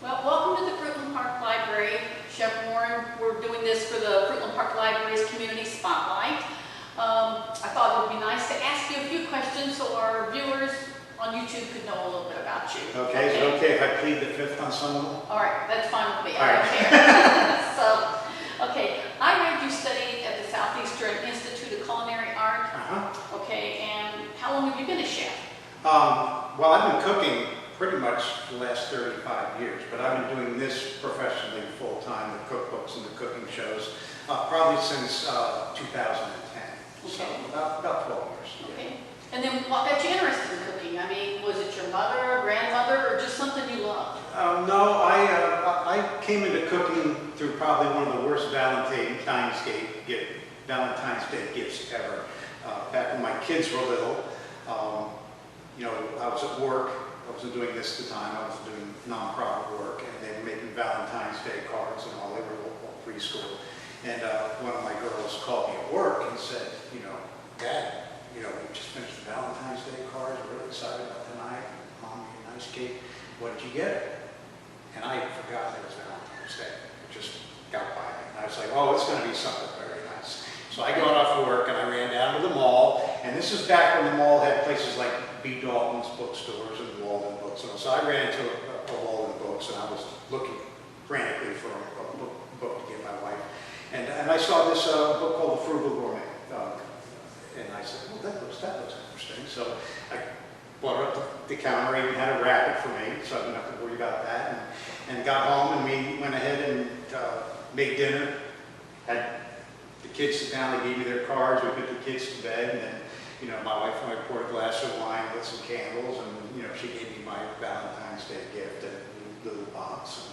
Well, welcome to the Fruitland Park Library. Chef Warren, we're doing this for the Fruitland Park Library's Community Spotlight. I thought it would be nice to ask you a few questions so our viewers on YouTube could know a little bit about you. Okay, is it okay if I plead the fifth on some of them? All right, that's fine with me. All I right. don't care. So, okay, I read you studied at the Southeastern Institute of Culinary Art. Okay, and how long have you been a chef? Well, I've been cooking pretty much the last 35 years, but I've been doing this professionally full-time, the cookbooks and the cooking shows, probably since 2010. Okay. So about 12 years. Okay. And then what got you interested in cooking? I mean, was it your mother, grandmother, or just something you loved? No, I came into cooking through probably one of the worst Valentine's Day gifts ever. Back when my kids were little, you know, I was at work. I wasn't doing this at the time. I was doing nonprofit work, and they were making Valentine's Day cards and all. They were all preschool. And one of my girls called me at work and said, you know, Dad, you know, we just finished the Valentine's Day cards. We're really excited about tonight. Mom made a nice cake. What did you get? And I forgot it was Valentine's Day. It just got by me. And I was like, oh, it's going to be something very nice. So I got off work and I ran down to the mall. And this is back when the mall had places like B. Dalton's bookstores and Walden bookstores. So I ran into a Walden Books and I was looking frantically for a book to give my wife. And I saw this book called The Frugal Gourmet. And I said, well, that looks interesting. So I brought it up to the counter. I even had a rabbit for me, so I didn't have to worry about that. And got home and we went ahead and made dinner. Had the kids sit down, they gave me their cards, we put the kids to bed, and then, you know, my wife and I poured a glass of wine with some candles, and, you know, she gave me my Valentine's Day gift in a little box,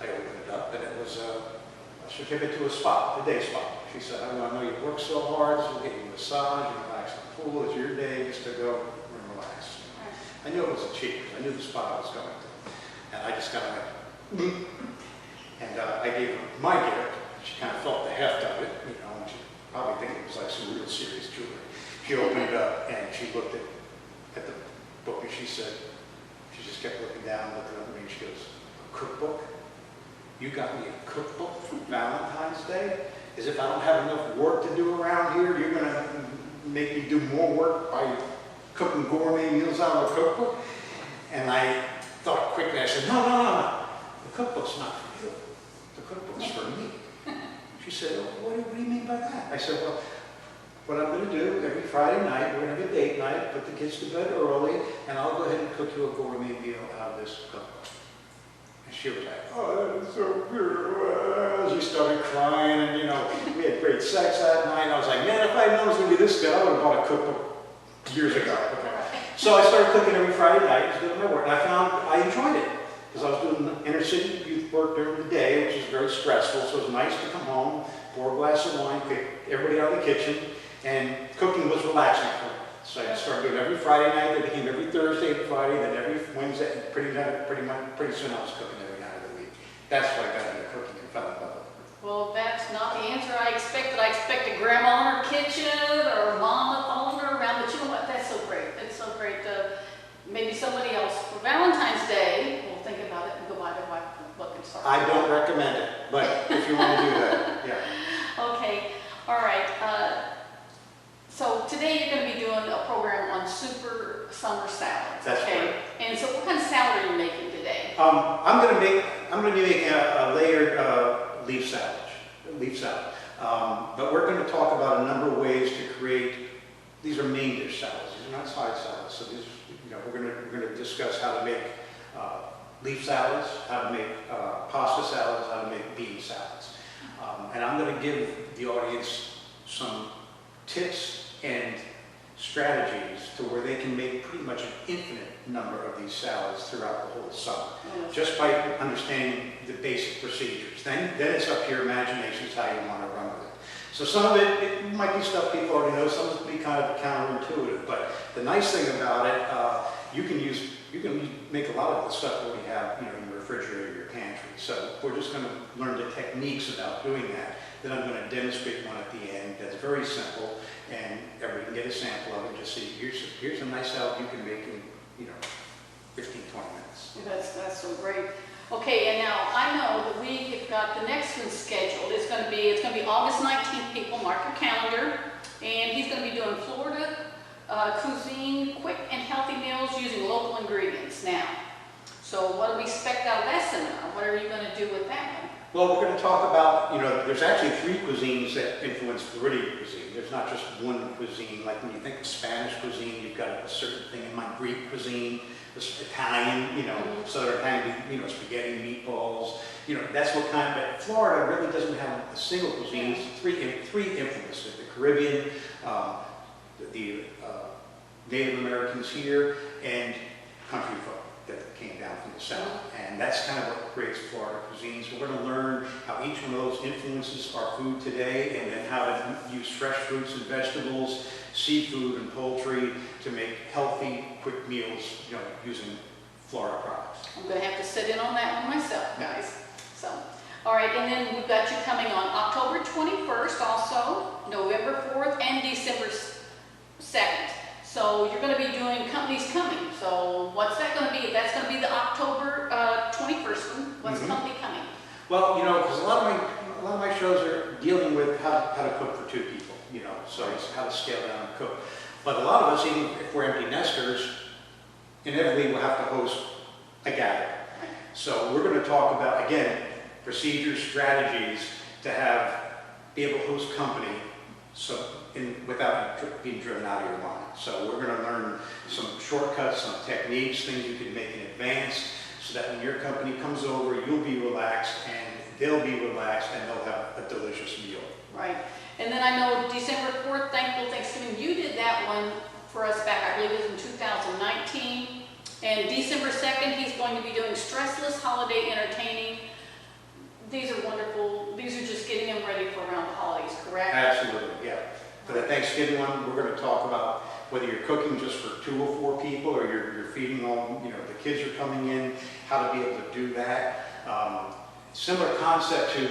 and I opened it up, and it was she gave it to a spa, a day spa. She said, I know you work so hard, so we'll get you a massage, you relax in the pool, it's your day just to go and relax. I knew it was a cheat, I knew the spa I was going to. And I just kind of went, and I gave her my gift. She kind of felt the heft of it, you know, and she probably think it was like some real serious jewelry. She opened it up and she looked at the book and she said, she just kept looking down, looking at me, and she goes, a cookbook? You got me a cookbook for Valentine's Day? As if I don't have enough work to do around here, you're gonna make me do more work by cooking gourmet meals out of a cookbook? And I thought quickly, I said, no. The cookbook's not for you. The cookbook's for me. She said, well, what do you mean by that? I said, well, what I'm going to do every Friday night, we're going to have a date night, put the kids to bed early, and I'll go ahead and cook you a gourmet meal out of this cookbook. And she was like, oh, that is so beautiful. She started crying, and, you know, we had great sex that night. I was like, man, if I had known it was going to be this good, I would have bought a cookbook years ago. Okay. So I started cooking every Friday night, just doing my work, and I found I enjoyed it. Because I was doing inner city youth work during the day, which is very stressful, so it was nice to come home, pour a glass of wine, pick everybody out of the kitchen, and cooking was relaxing for me. So I started doing it every Friday night, it became every Thursday and Friday, then every Wednesday, and pretty soon I was cooking every night of the week. That's why I got into cooking and fell in love with it. Well, that's not the answer I expected. I expected grandma in her kitchen or mom following her around, but you know what? That's so great. That's so great. Maybe somebody else for Valentine's Day will think about it and go buy their wife a book and start. I don't recommend it, but if you want to do that, yeah. Okay, all right. So today you're going to be doing a program on super summer salads. That's okay? right. And so what kind of salad are you making today? I'm going to be making a layered leaf salad. But we're going to talk about a number of ways to create. These are main dish salads. These are not side salads. So these, you know, we're going to discuss how to make leaf salads, how to make pasta salads, how to make bean salads, and I'm going to give the audience some tips and strategies to where they can make pretty much an infinite number of these salads throughout the whole summer, just by understanding the basic procedures. Then it's up to your imaginations how you want to run with it. So some of it might be stuff people already know, some of it will be kind of counterintuitive, but the nice thing about it, you can make a lot of the stuff that we have, you know, in your refrigerator, your pantry. So we're just going to learn the techniques about doing that. Then I'm going to demonstrate one at the end that's very simple, and everybody can get a sample of it. Just see, here's a nice salad you can make in, you know, 15, 20 minutes. That's so great. Okay, and now I know that we have got the next one scheduled. It's going to be August 19th, people, mark your calendar. And he's going to be doing Florida cuisine, quick and healthy meals using local ingredients now. So what do we expect out of that seminar? What are you going to do with that one? Well, we're going to talk about, there's actually 3 cuisines that influence Floridian cuisine. There's not just one cuisine. Like when you think of Spanish cuisine, you've got a certain thing in mind. Greek cuisine, this Italian, Southern Italian, spaghetti, meatballs, that's what kind of, but Florida really doesn't have a single cuisine. It's three influences: the Caribbean, the Native Americans here, and country folk that came down from the south. And that's kind of what creates Florida cuisine. So we're going to learn how each one of those influences our food today, and then how to use fresh fruits and vegetables, seafood and poultry to make healthy, quick meals, using Florida products. I'm going to have to sit in on that one myself, guys. So, all right, and then we've got you coming on October 21st also, November 4th, and December 2nd. So you're going to be doing Companies Coming. So what's that going to be? That's going to be the October 21st one. What's Company Coming? Well, because a lot of my shows are dealing with how to cook for 2 people, so it's how to scale down and cook. But a lot of us, even if we're empty nesters, inevitably we'll have to host a gathering. So we're going to talk about, again, procedures, strategies to be able to host company without being driven out of your mind. So we're going to learn some shortcuts, some techniques, things you can make in advance, so that when your company comes over, you'll be relaxed and they'll be relaxed and they'll have a delicious meal. Right. And then I know December 4th, Thankful Thanksgiving, you did that one for us back, I believe it was in 2019. And December 2nd, he's going to be doing Stressless Holiday Entertaining. These are wonderful. These are just getting them ready for around the holidays, correct? Absolutely, yeah. For the Thanksgiving one, we're going to talk about whether you're cooking just for 2 or 4 people, or you're feeding all, the kids are coming in, how to be able to do that. Similar concept to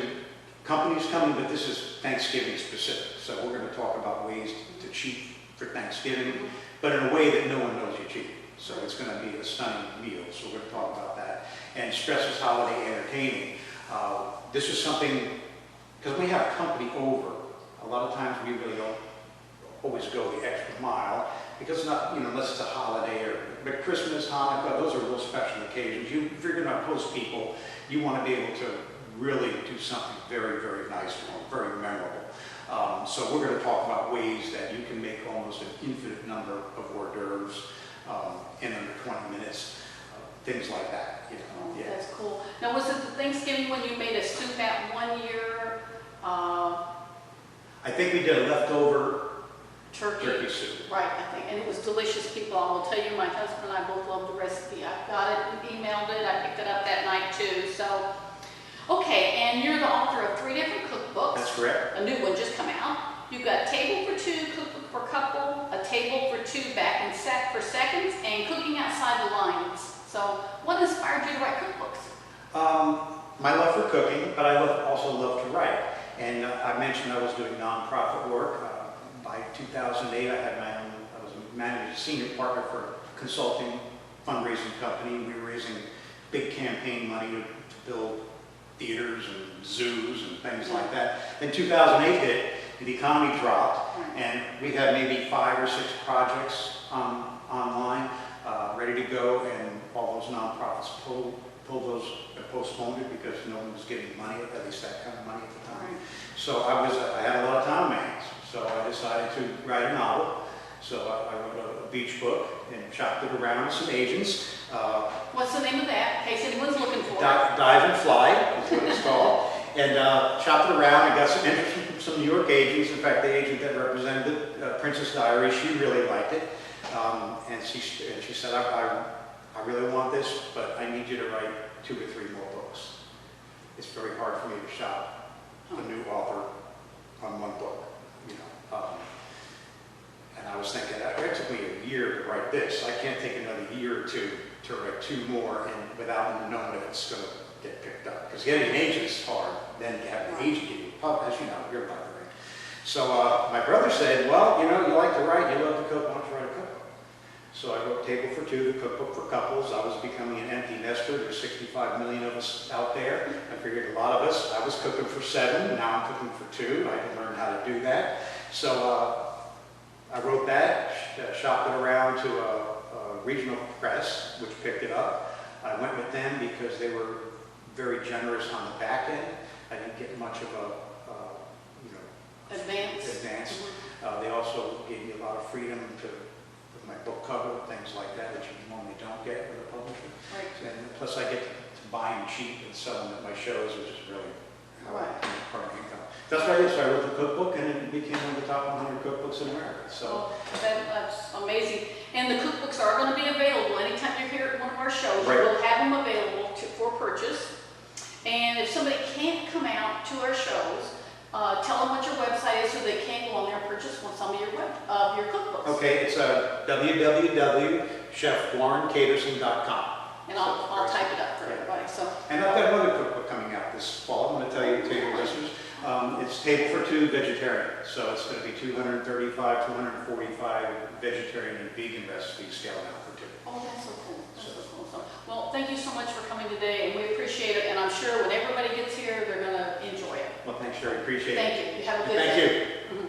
Companies Coming, but this is Thanksgiving specific. So we're going to talk about ways to cheat for Thanksgiving, but in a way that no one knows you're cheating. So it's going to be a stunning meal. So we're going to talk about that. And Stressless Holiday Entertaining. This is something, because we have company over, a lot of times we really don't always go the extra mile, because not, unless it's a holiday, but Christmas, Hanukkah, those are real special occasions. If you're going to host people, you want to be able to really do something very, very nice for them, very memorable. So we're going to talk about ways that you can make almost an infinite number of hors d'oeuvres in under 20 minutes, things like that. Yeah. That's cool. Now, was it the Thanksgiving when you made a soup that one year? I think we did a leftover turkey soup. Right, I think, and it was delicious, people. I will tell you, my husband and I both love the recipe. I got it, we emailed it, I picked it up that night too. So, okay, and you're the author of 3 different cookbooks. That's correct. A new one just come out. You've got Table for 2, Cookbook for Couple, A Table for 2, Back and Set for Seconds, and Cooking Outside the Lines. So, what inspired you to write cookbooks? My love for cooking, but I also love to write. And I mentioned I was doing nonprofit work. By 2008, I was a senior partner for a consulting fundraising company. We were raising big campaign money to build theaters and zoos and things like that. Then 2008 hit, the economy dropped, and we had maybe 5 or 6 projects online ready to go, and all those nonprofits postponed it because no one was getting money, at least that kind of money at the time. So I had a lot of time on my hands, so I decided to write a novel. So I wrote a beach book and chopped it around with some agents. What's the name of that, in case anyone's looking for it? Dive and Fly is what it's called. And chopped it around and got some interest from some New York agents. In fact, the agent that represented it, Princess Diary, she really liked it. And she said, I really want this, but I need you to write 2 or 3 more books. It's very hard for me to shop a new author on one book, and I was thinking, it took me a year to write this. I can't take another year or 2 to write 2 more and without knowing if it's going to get picked up. Because getting an agent is hard, then to have an agent get you published, you're by the way. So my brother said, well, you like to write, you love to cook, why don't you write a cookbook? So I wrote Table for Two, the cookbook for couples. I was becoming an empty nester. There's 65 million of us out there. I figured a lot of us, I was cooking for 7, now I'm cooking for 2. I had to learn how to do that. So I wrote that, shopped it around to a regional press, which picked it up. I went with them because they were very generous on the back end. I didn't get much of a, Advance. Mm-hmm. They also gave me a lot of freedom with my book cover, things like that, which you normally don't get with a publisher. Right. And plus I get to buy them cheap and sell them at my shows, which is really how I make part of my income. That's what I did. So I wrote the cookbook, and it became one of the top 100 cookbooks in America. So That's amazing. And the cookbooks are going to be available anytime you're here at one of our shows. Right. We'll have them available for purchase. And if somebody can't come out to our shows, tell them what your website is so they can go on there and purchase some of your cookbooks. okay, it's www.chefwarrencaterson.com. And I'll type it up for everybody. So. And I've got another cookbook coming out this fall. I'm going to tell your listeners. It's Table for Two vegetarian. So it's going to be 235, 245 vegetarian and vegan recipes scaled out for 2. Oh, that's so cool. That's so cool. So, well, thank you so much for coming today, and we appreciate it. And I'm sure when everybody gets here, they're going to enjoy it. Well, thanks, Sherry. Appreciate it. Thank you. You have a good Thank day. you. Mhm.